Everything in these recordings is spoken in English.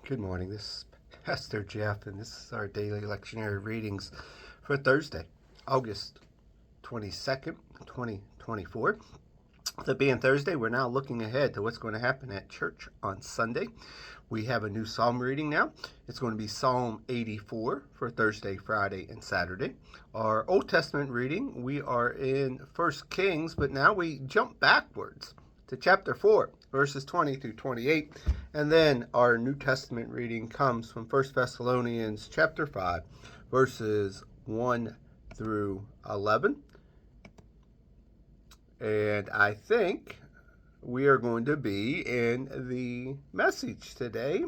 Good morning. This is Pastor Jeff, and this is our daily lectionary readings for Thursday, August 22nd, 2024. With it being Thursday, we're now looking ahead to what's going to happen at church on Sunday. We have a new psalm reading now. It's going to be Psalm 84 for Thursday, Friday, and Saturday. Our Old Testament reading, we are in 1 Kings, but now we jump backwards to chapter 4, verses 20 through 28. And then our New Testament reading comes from 1 Thessalonians chapter 5, verses 1 through 11. And I think we are going to be in the message today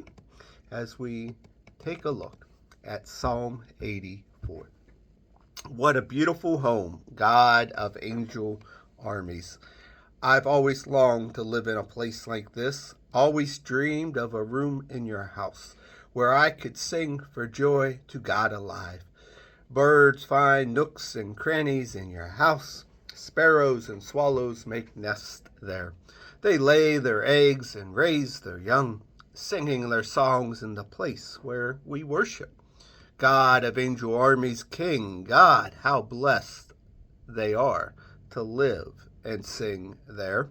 as we take a look at Psalm 84. What a beautiful home, God of angel armies. I've always longed to live in a place like this, always dreamed of a room in your house where I could sing for joy to God alive. Birds find nooks and crannies in your house. Sparrows and swallows make nests there. They lay their eggs and raise their young, singing their songs in the place where we worship. God of angel armies, King, God, how blessed they are to live and sing there.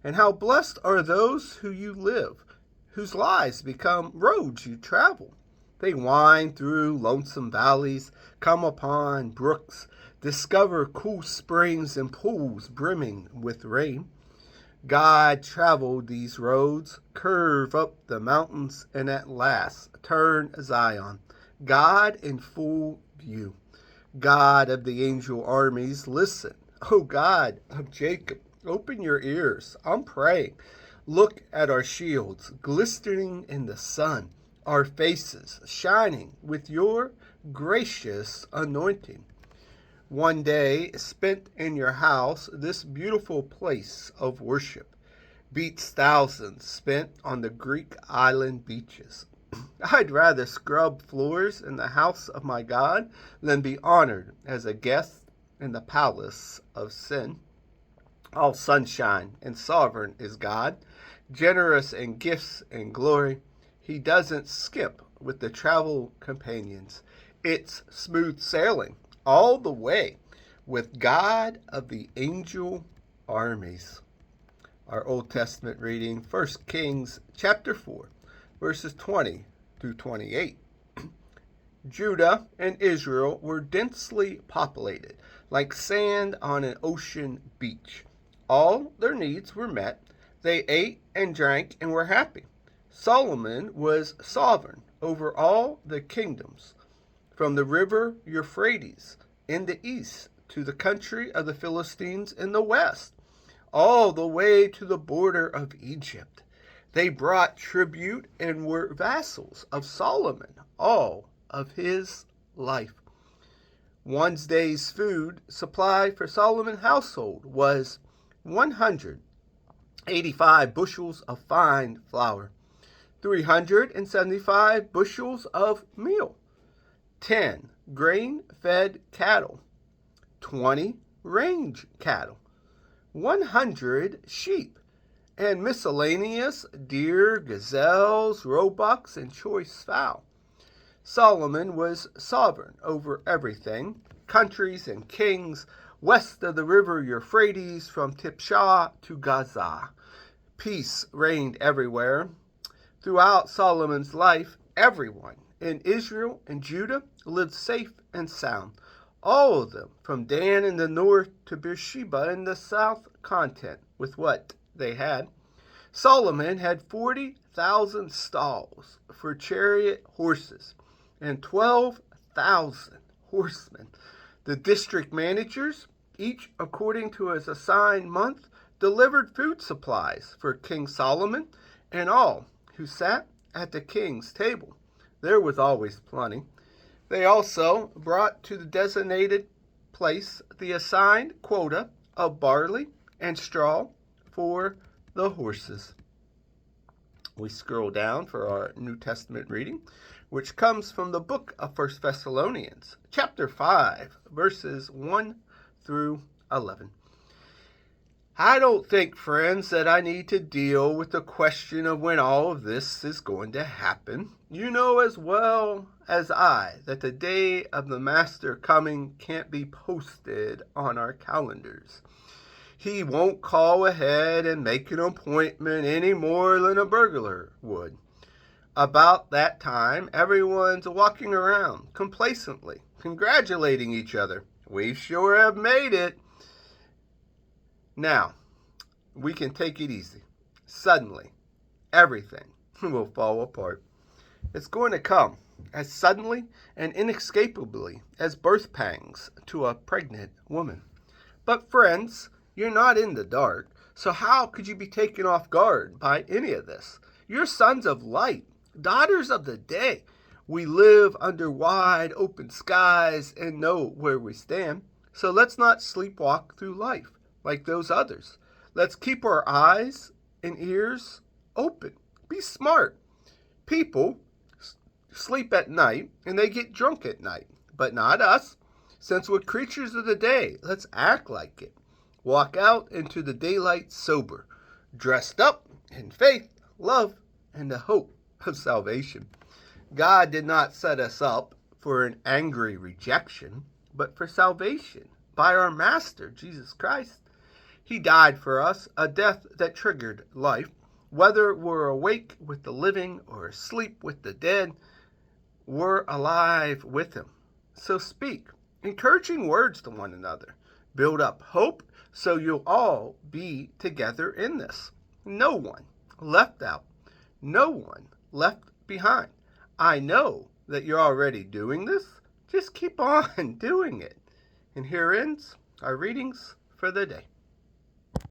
And how blessed are those who you live, whose lives become roads you travel. They wind through lonesome valleys, come upon brooks, discover cool springs and pools brimming with rain. God traveled these roads, curve up the mountains, and at last turn Zion, God in full view. God of the angel armies, listen. Oh God of Jacob, open your ears. I'm praying. Look at our shields glistening in the sun, our faces shining with your gracious anointing. One day spent in your house, this beautiful place of worship, beats thousands spent on the Greek island beaches. I'd rather scrub floors in the house of my God than be honored as a guest in the palace of sin. All sunshine and sovereign is God, generous in gifts and glory. He doesn't skip with the travel companions. It's smooth sailing all the way with God of the angel armies. Our Old Testament reading, 1 Kings chapter 4, verses 20 through 28. Judah and Israel were densely populated, like sand on an ocean beach. All their needs were met. They ate and drank and were happy. Solomon was sovereign over all the kingdoms, from the river Euphrates in the east to the country of the Philistines in the west, all the way to the border of Egypt. They brought tribute and were vassals of Solomon all of his life. One day's food supply for Solomon's household was 185 bushels of fine flour, 375 bushels of meal, 10 grain-fed cattle, 20 range cattle, 100 sheep, and miscellaneous deer, gazelles, roebucks, and choice fowl. Solomon was sovereign over everything, countries and kings west of the river Euphrates from Tipshah to Gaza. Peace reigned everywhere. Throughout Solomon's life, everyone in Israel and Judah lived safe and sound. All of them, from Dan in the north to Beersheba in the south, content with what they had. Solomon had 40,000 stalls for chariot horses and 12,000 horsemen. The district managers, each according to his assigned month, delivered food supplies for King Solomon and all who sat at the king's table. There was always plenty. They also brought to the designated place the assigned quota of barley and straw for the horses. We scroll down for our New Testament reading, which comes from the book of 1 Thessalonians, chapter 5, verses 1 through 11. I don't think, friends, that I need to deal with the question of when all of this is going to happen. You know as well as I that the day of the Master coming can't be posted on our calendars. He won't call ahead and make an appointment any more than a burglar would. About that time, everyone's walking around complacently, congratulating each other. We sure have made it. Now, we can take it easy. Suddenly, everything will fall apart. It's going to come as suddenly and inescapably as birth pangs to a pregnant woman. But, friends, you're not in the dark, so how could you be taken off guard by any of this? You're sons of light, daughters of the day. We live under wide open skies and know where we stand. So let's not sleepwalk through life like those others. Let's keep our eyes and ears open. Be smart. People sleep at night and they get drunk at night, but not us. Since we're creatures of the day, let's act like it. Walk out into the daylight sober, dressed up in faith, love, and the hope of salvation. God did not set us up for an angry rejection, but for salvation by our Master, Jesus Christ. He died for us, a death that triggered life. Whether we're awake with the living or asleep with the dead, we're alive with him. So speak encouraging words to one another. Build up hope so you'll all be together in this. No one left out. No one left behind. I know that you're already doing this. Just keep on doing it. And here ends our readings for the day.